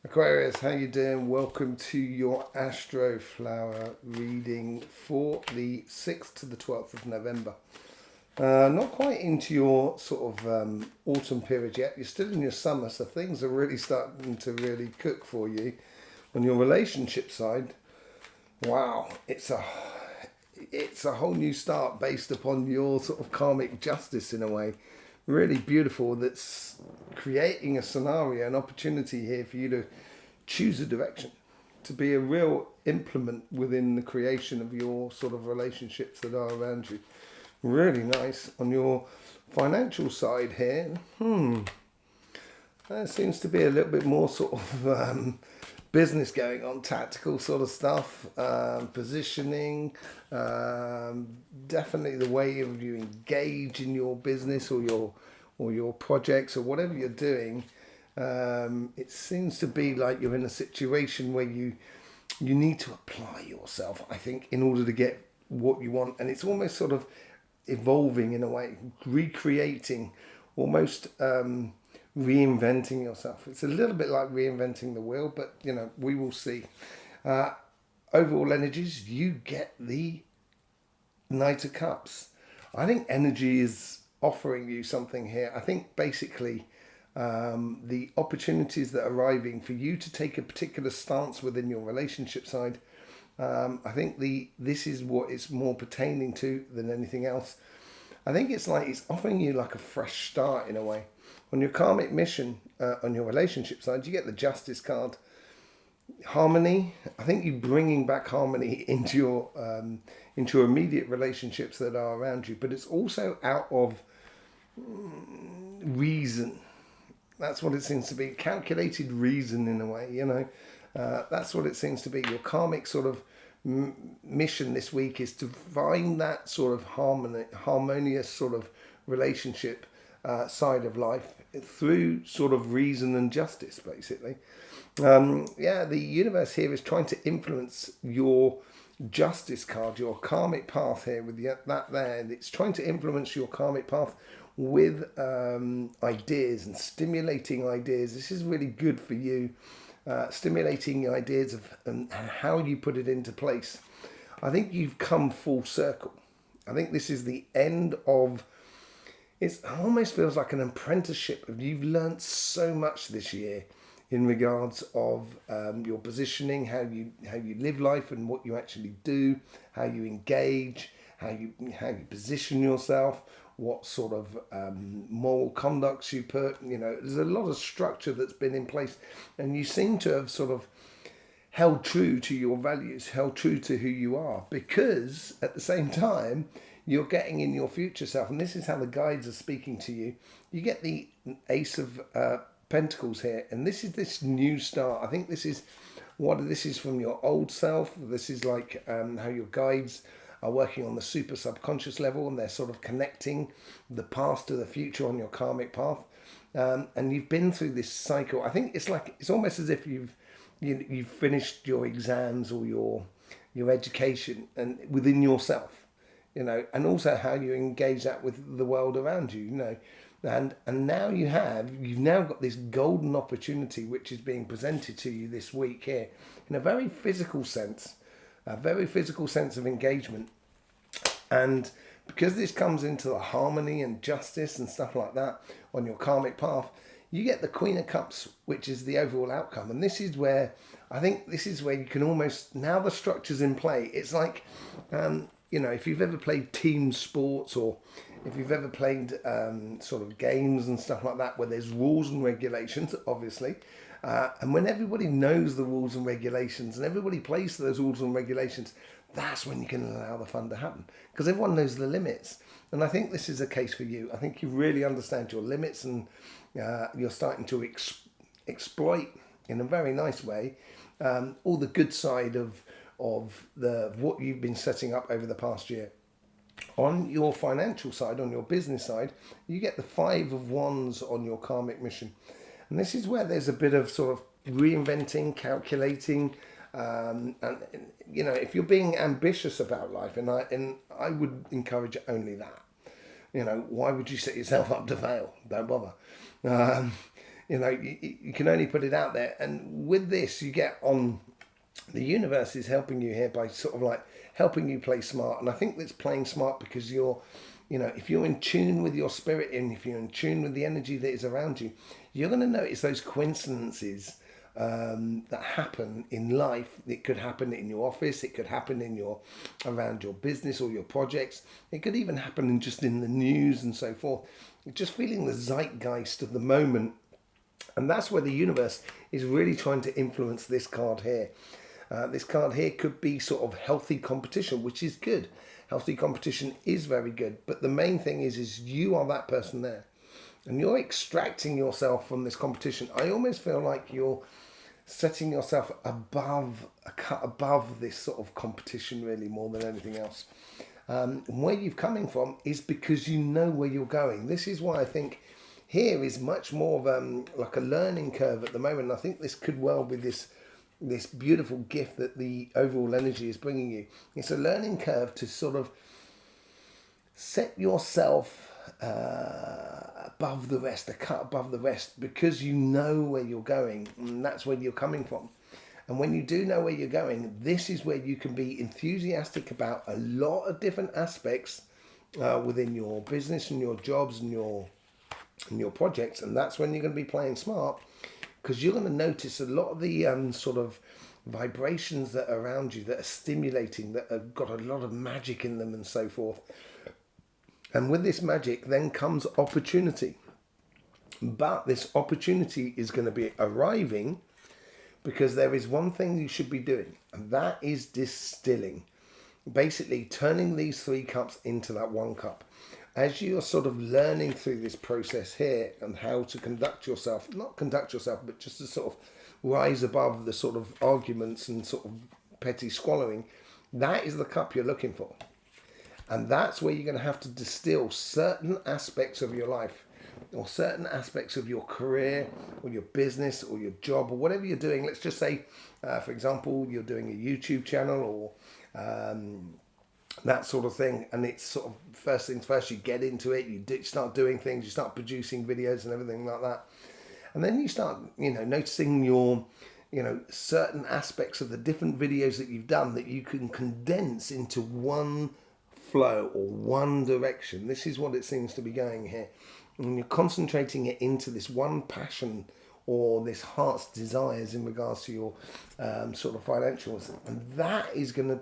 Aquarius, how you doing? Welcome to your Astroflower reading for the 6th to the 12th of November. Not quite into your sort of autumn period yet. You're still in your summer, so things are really starting to really cook for you. On your relationship side, wow, it's a whole new start based upon your sort of karmic justice in a way. Really beautiful. That's creating a scenario, an opportunity here for you to choose a direction, to be a real implement within the creation of your sort of relationships that are around you. Really nice. On your financial side here, there seems to be a little bit more sort of business going on, tactical sort of stuff, positioning, definitely the way you engage in your business or your projects or whatever you're doing. It seems to be like you're in a situation where you need to apply yourself, I think, in order to get what you want, and it's almost sort of evolving in a way, recreating, almost reinventing yourself. It's a little bit like reinventing the wheel, but we will see. Overall energies, you get the Knight of Cups. I think energy is offering you something here. I think basically the opportunities that are arriving for you to take a particular stance within your relationship side. I think this is what it's more pertaining to than anything else. I think it's like it's offering you like a fresh start in a way. On your karmic mission, on your relationship side, you get the Justice card. Harmony. I think you bringing back harmony into your immediate relationships that are around you, but it's also out of reason. That's what it seems to be. Calculated reason in a way. That's what it seems to be. Your karmic sort of mission this week is to find that sort of harmonious sort of relationship side of life through sort of reason and justice, basically. The universe here is trying to influence your justice card, your karmic path here with that there. It's trying to influence your karmic path with ideas and stimulating ideas. This is really good for you. Stimulating ideas of and how you put it into place. I think you've come full circle. I think this is the end of. It almost feels like an apprenticeship. You've learnt so much this year in regards of your positioning, how you live life, and what you actually do, how you engage, how you position yourself, what sort of moral conducts you put. There's a lot of structure that's been in place, and you seem to have sort of held true to your values, held true to who you are, because at the same time you're getting in your future self, and this is how the guides are speaking to you. You get the Ace of Pentacles here, and this is this new start. I think this is from your old self. This is like how your guides are working on the super subconscious level, and they're sort of connecting the past to the future on your karmic path. And you've been through this cycle. I think it's almost as if you've finished your exams or your education and within yourself. And also how you engage that with the world around you. And now you've now got this golden opportunity which is being presented to you this week here in a very physical sense. A very physical sense of engagement. And because this comes into the harmony and justice and stuff like that on your karmic path, you get the Queen of Cups, which is the overall outcome. And this is where you can almost, now the structure's in play. It's like, if you've ever played team sports, or if you've ever played sort of games and stuff like that, where there's rules and regulations, obviously, and when everybody knows the rules and regulations and everybody plays to those rules and regulations, that's when you can allow the fun to happen, because everyone knows the limits. And I think this is a case for you. I think you really understand your limits, and you're starting to exploit in a very nice way all the good side of what you've been setting up over the past year. On your financial side, on your business side, you get the Five of Wands on your karmic mission. And this is where there's a bit of sort of reinventing, calculating, and if you're being ambitious about life, and I would encourage only that. Why would you set yourself up to fail? Don't bother. You know, you can only put it out there. And with this, you get on, the universe is helping you here by sort of like helping you play smart. And I think that's playing smart because you're, you know, if you're in tune with your spirit and if you're in tune with the energy that is around you, you're going to notice those coincidences that happen in life. It could happen in your office, it could happen in your, around your business or your projects, it could even happen in just in the news and so forth. Just feeling the zeitgeist of the moment. And that's where the universe is really trying to influence this card here. This card here could be sort of healthy competition, which is good. Healthy competition is very good. But the main thing is you are that person there. And you're extracting yourself from this competition. I almost feel like you're setting yourself above, a cut above this sort of competition really more than anything else. Where you're coming from is because you know where you're going. This is why I think here is much more of like a learning curve at the moment. I think this could well be this beautiful gift that the overall energy is bringing you. It's a learning curve to sort of set yourself above the rest, a cut above the rest, because you know where you're going and that's where you're coming from. And when you do know where you're going, this is where you can be enthusiastic about a lot of different aspects within your business and your jobs and your projects. And that's when you're going to be playing smart, because you're going to notice a lot of the sort of vibrations that are around you that are stimulating, that have got a lot of magic in them and so forth. And with this magic then comes opportunity. But this opportunity is going to be arriving because there is one thing you should be doing, and that is distilling. Basically turning these 3 cups into that 1 cup. As you're sort of learning through this process here and how to conduct yourself, not conduct yourself, but just to sort of rise above the sort of arguments and sort of petty swallowing, that is the cup you're looking for. And that's where you're going to have to distill certain aspects of your life or certain aspects of your career or your business or your job or whatever you're doing. Let's just say, for example, you're doing a YouTube channel or that sort of thing. And it's sort of first things first, you get into it, you start doing things, you start producing videos and everything like that. And then you start, you know, noticing your, you know, certain aspects of the different videos that you've done that you can condense into one flow or one direction. This is what it seems to be going here. And you're concentrating it into this one passion or this heart's desires in regards to your sort of financials. And that is going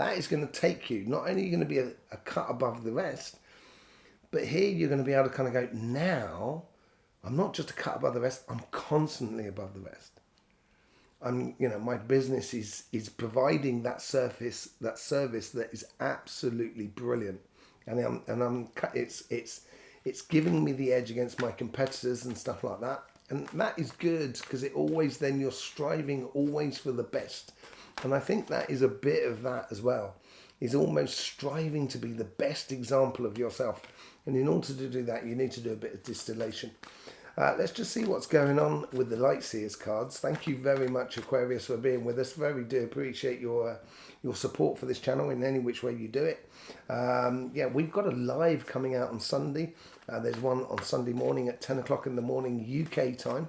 to take you, not only are you going to be a cut above the rest, but here you're going to be able to kind of go, now I'm not just a cut above the rest, I'm constantly above the rest. You know, my business is providing that service that is absolutely brilliant, and it's giving me the edge against my competitors and stuff like that, and that is good because it always, then you're striving always for the best, and I think that is a bit of that as well, is almost striving to be the best example of yourself, and in order to do that you need to do a bit of distillation. Let's just see what's going on with the Light Seers cards. Thank you very much, Aquarius, for being with us. Very do appreciate your support for this channel in any which way you do it. Yeah, we've got a live coming out on Sunday. There's one on Sunday morning at 10 o'clock in the morning UK time,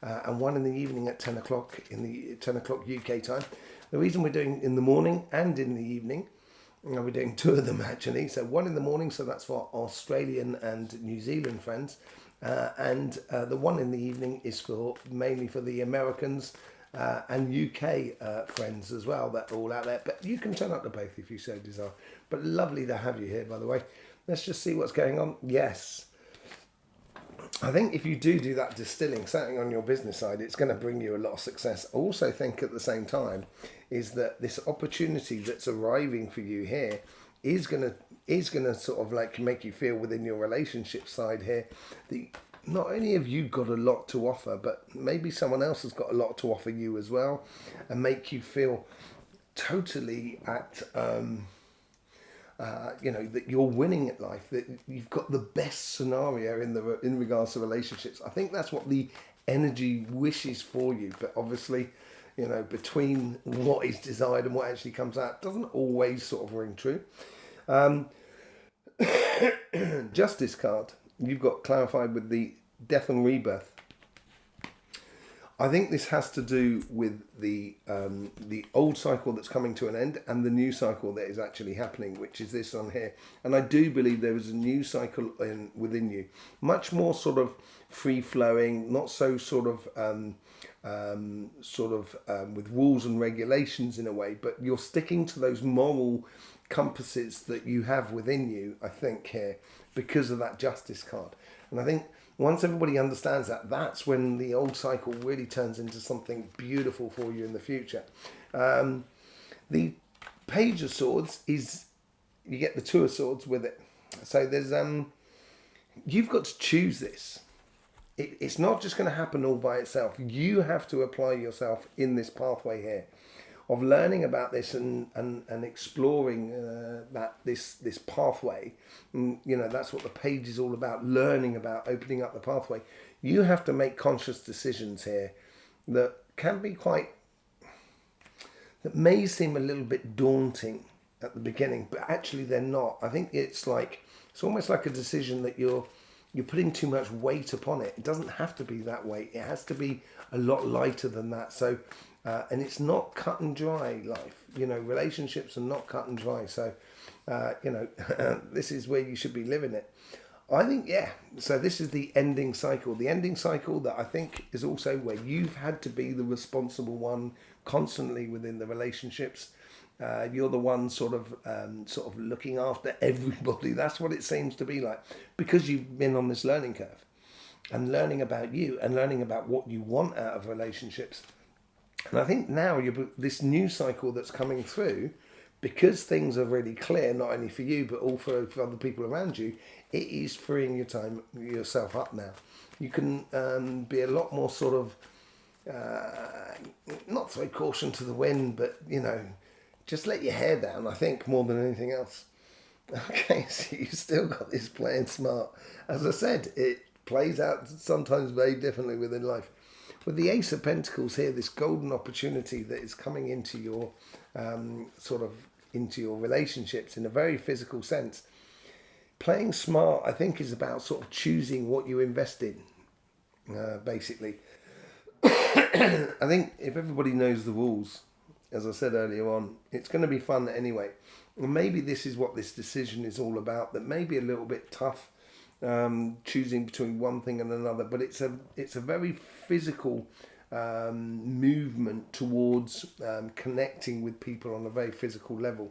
and one in the evening at 10 o'clock UK time. The reason we're doing in the morning and in the evening, we're doing 2 of them actually. So one in the morning, so that's for Australian and New Zealand friends. And the one in the evening is mainly for the Americans and UK friends as well, that are all out there. But you can turn up to both if you so desire. But lovely to have you here, by the way. Let's just see what's going on. Yes. I think if you do that distilling, certainly on your business side, it's going to bring you a lot of success. I also think at the same time is that this opportunity that's arriving for you here is going to sort of like make you feel within your relationship side here that not only have you got a lot to offer, but maybe someone else has got a lot to offer you as well, and make you feel totally at you know, that you're winning at life, that you've got the best scenario in regards to relationships. I think that's what the energy wishes for you, but obviously, you know, between what is desired and what actually comes out doesn't always sort of ring true. Justice card, you've got clarified with the death and rebirth. I think this has to do with the old cycle that's coming to an end and the new cycle that is actually happening, which is this on here. And I do believe there is a new cycle within you, much more sort of free flowing, not so sort of with rules and regulations in a way, but you're sticking to those moral compasses that you have within you, I think, here, because of that Justice card. And I think once everybody understands that, that's when the old cycle really turns into something beautiful for you in the future. The Page of Swords is, you get the Two of Swords with it. So there's, you've got to choose this. It's not just going to happen all by itself. You have to apply yourself in this pathway here of learning about this and exploring this pathway. You know, that's what the page is all about, learning about, opening up the pathway. You have to make conscious decisions here that can be that may seem a little bit daunting at the beginning, but actually they're not. I think it's almost like a decision that you're putting too much weight upon it. It doesn't have to be that way. It has to be a lot lighter than that. So, and it's not cut and dry life. You know, relationships are not cut and dry. So, you know, this is where you should be living it. I think, yeah. So this is the ending cycle. The ending cycle that I think is also where you've had to be the responsible one constantly within the relationships. You're the one sort of looking after everybody. That's what it seems to be like, because you've been on this learning curve and learning about you and learning about what you want out of relationships. And I think now this new cycle that's coming through, because things are really clear, not only for you, but also for other people around you, it is freeing yourself up now. You can be a lot more sort of, not throw caution to the wind, but, you know, just let your hair down, I think, more than anything else. Okay, so you still got this playing smart. As I said, it plays out sometimes very differently within life. With the Ace of Pentacles here, this golden opportunity that is coming into your into your relationships in a very physical sense. Playing smart, I think, is about sort of choosing what you invest in, basically. I think if everybody knows the rules, as I said earlier on, it's going to be fun anyway. And maybe this is what this decision is all about, that may be a little bit tough, choosing between one thing and another, but it's a very physical movement towards connecting with people on a very physical level.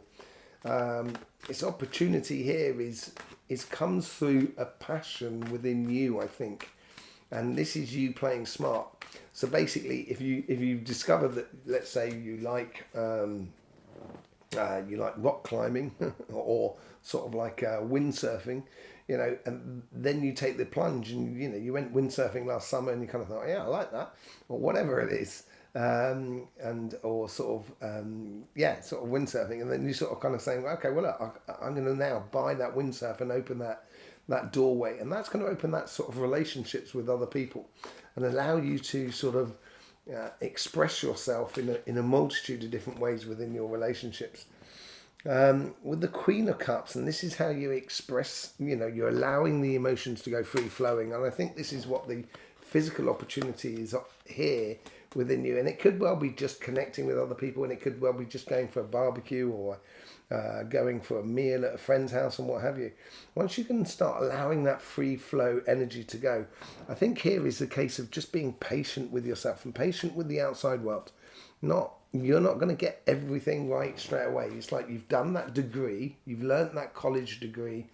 This opportunity here is comes through a passion within you, I think, and this is you playing smart. So basically, if you've discovered that, let's say you like rock climbing or sort of like windsurfing, you know, and then you take the plunge and, you know, you went windsurfing last summer and you kind of thought, yeah, I like that, or whatever it is, or sort of windsurfing, and then you sort of kind of saying, okay, well, look, I'm going to now buy that windsurf and open that doorway, and that's going to open that sort of relationships with other people and allow you to sort of express yourself in a multitude of different ways within your relationships. With the Queen of Cups, and this is how you express, you know, you're allowing the emotions to go free flowing, and I think this is what the physical opportunity is here within you, and it could well be just connecting with other people, and it could well be just going for a barbecue or going for a meal at a friend's house and what have you. Once you can start allowing that free flow energy to go, I think here is a case of just being patient with yourself and patient with the outside world. You're not going to get everything right straight away. It's like you've done that degree, you've learnt that college degree,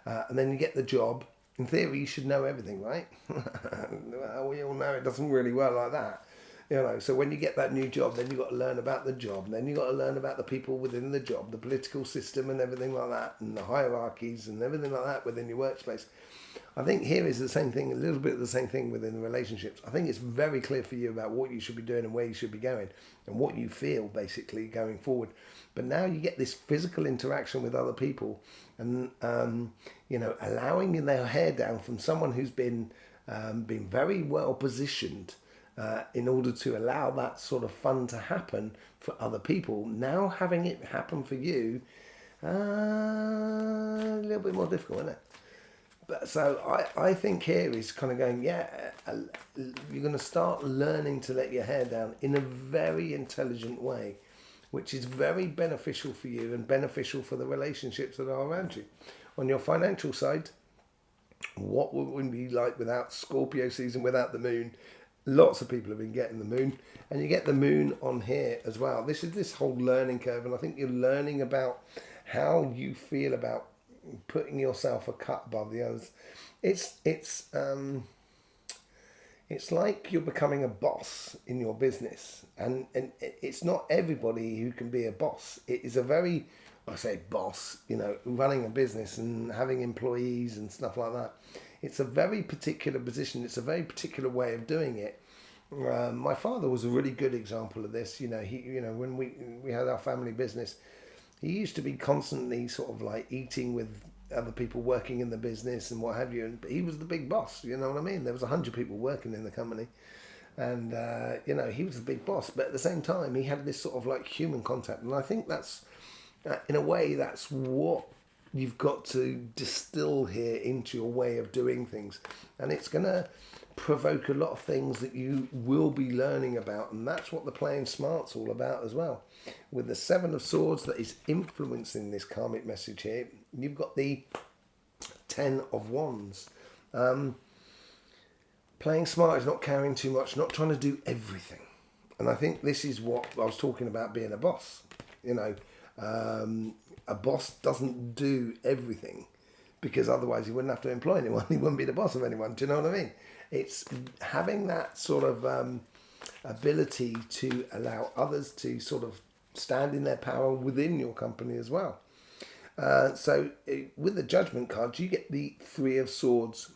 and then you get the job. In theory, you should know everything, right? Well, we all know it doesn't really work like that. You know, so when you get that new job, then you've got to learn about the job, and then you've got to learn about the people within the job, the political system and everything like that, and the hierarchies and everything like that within your workplace. I think here is the same thing, a little bit of the same thing within the relationships. I think it's very clear for you about what you should be doing and where you should be going and what you feel basically going forward. But now you get this physical interaction with other people and, you know, allowing their hair down from someone who's been very well positioned in order to allow that sort of fun to happen for other people. Now having it happen for you, a little bit more difficult, isn't it? So I think here is kind of going, you're going to start learning to let your hair down in a very intelligent way, which is very beneficial for you and beneficial for the relationships that are around you. On your financial side, what would we be like without Scorpio season, without the moon? Lots of people have been getting the moon, and you get the moon on here as well. This is this whole learning curve, and I think you're learning about how you feel about putting yourself a cut above the others. It's like you're becoming a boss in your business, and it's not everybody who can be a boss. It is a very, I say boss, running a business and having employees and stuff like that. It's a very particular position. It's a very particular way of doing it. My father was a really good example of this. When we had our family business, he used to be constantly sort of like eating with other people working in the business and what have you. And he was the big boss. You know what I mean? There was 100 people working in the company, and he was the big boss. But at the same time, he had this sort of like human contact, and I think that's in a way that's what you've got to distill here into your way of doing things, and it's going to provoke a lot of things that you will be learning about, and that's what the playing smart's all about as well. With the Seven of Swords that is influencing this karmic message here, you've got the Ten of Wands. Playing smart is not carrying too much, not trying to do everything, and I think this is what I was talking about, being a boss. A boss doesn't do everything, because otherwise he wouldn't have to employ anyone. He wouldn't be the boss of anyone. Do you know what I mean? It's having that sort of ability to allow others to sort of stand in their power within your company as well. So with the Judgment card, you get the Three of Swords.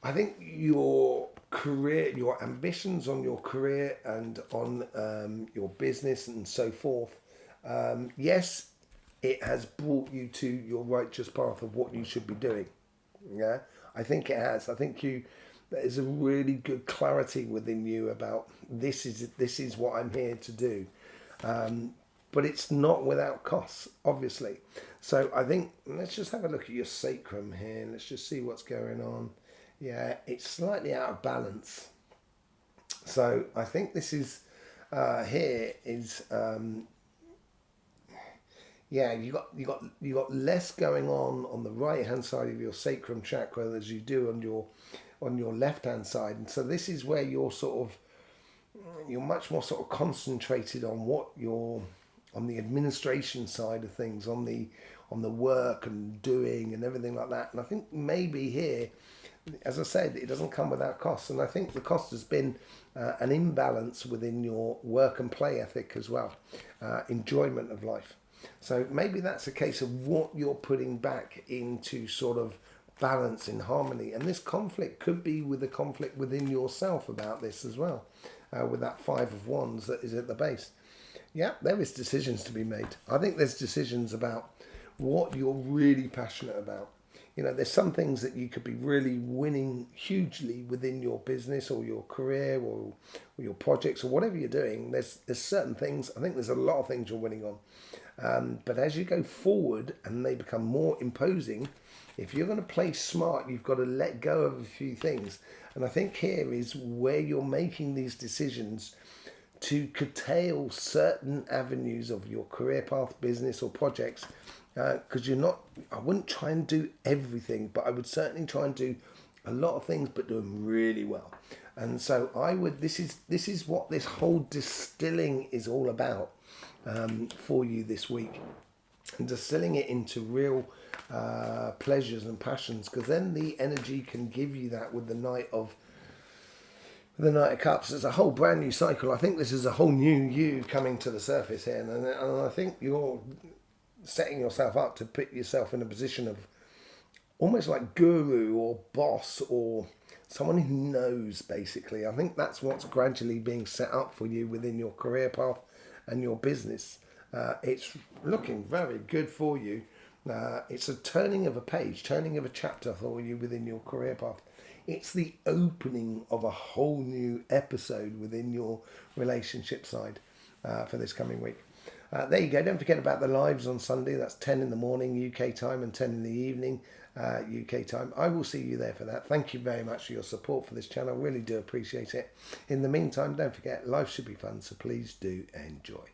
I think your career, your ambitions on your career and on your business and so forth, yes, it has brought you to your righteous path of what you should be doing. Yeah, I think it has. I think there's a really good clarity within you about this is what I'm here to do. But it's not without costs, obviously. So I think let's just have a look at your sacrum here. Let's just see what's going on. Yeah, it's slightly out of balance. So I think this is here is you got less going on the right hand side of your sacrum chakra as you do on your left hand side, and so this is where you're much more sort of concentrated on what you're on the administration side of things, on the work and doing and everything like that. And I think maybe here, as I said, it doesn't come without costs, and I think the cost has been an imbalance within your work and play ethic as well, enjoyment of life. So maybe that's a case of what you're putting back into sort of balance in harmony, and this conflict could be with a conflict within yourself about this as well, with that Five of Wands that is at the base. Yeah, there is decisions to be made. I think there's decisions about what you're really passionate about. There's some things that you could be really winning hugely within your business or your career or your projects or whatever you're doing. There's certain things, I think there's a lot of things you're winning on. But as you go forward and they become more imposing, if you're going to play smart, you've got to let go of a few things. And I think here is where you're making these decisions to curtail certain avenues of your career path, business or projects, because I wouldn't try and do everything, but I would certainly try and do a lot of things, but do them really well. And so this is what this whole distilling is all about for you this week, and distilling it into real pleasures and passions, because then the energy can give you that with the Knight of Cups. It's a whole brand new cycle. I think this is a whole new you coming to the surface here, and I think you're setting yourself up to put yourself in a position of almost like guru or boss or someone who knows, basically. I think that's what's gradually being set up for you within your career path and your business. It's looking very good for you. It's a turning of a page, turning of a chapter for you within your career path. It's the opening of a whole new episode within your relationship side for this coming week. There you go. Don't forget about the lives on Sunday. That's 10 in the morning UK time and 10 in the evening UK time. I will see you there for that. Thank you very much for your support for this channel. Really do appreciate it. In the meantime, don't forget, life should be fun, so please do enjoy.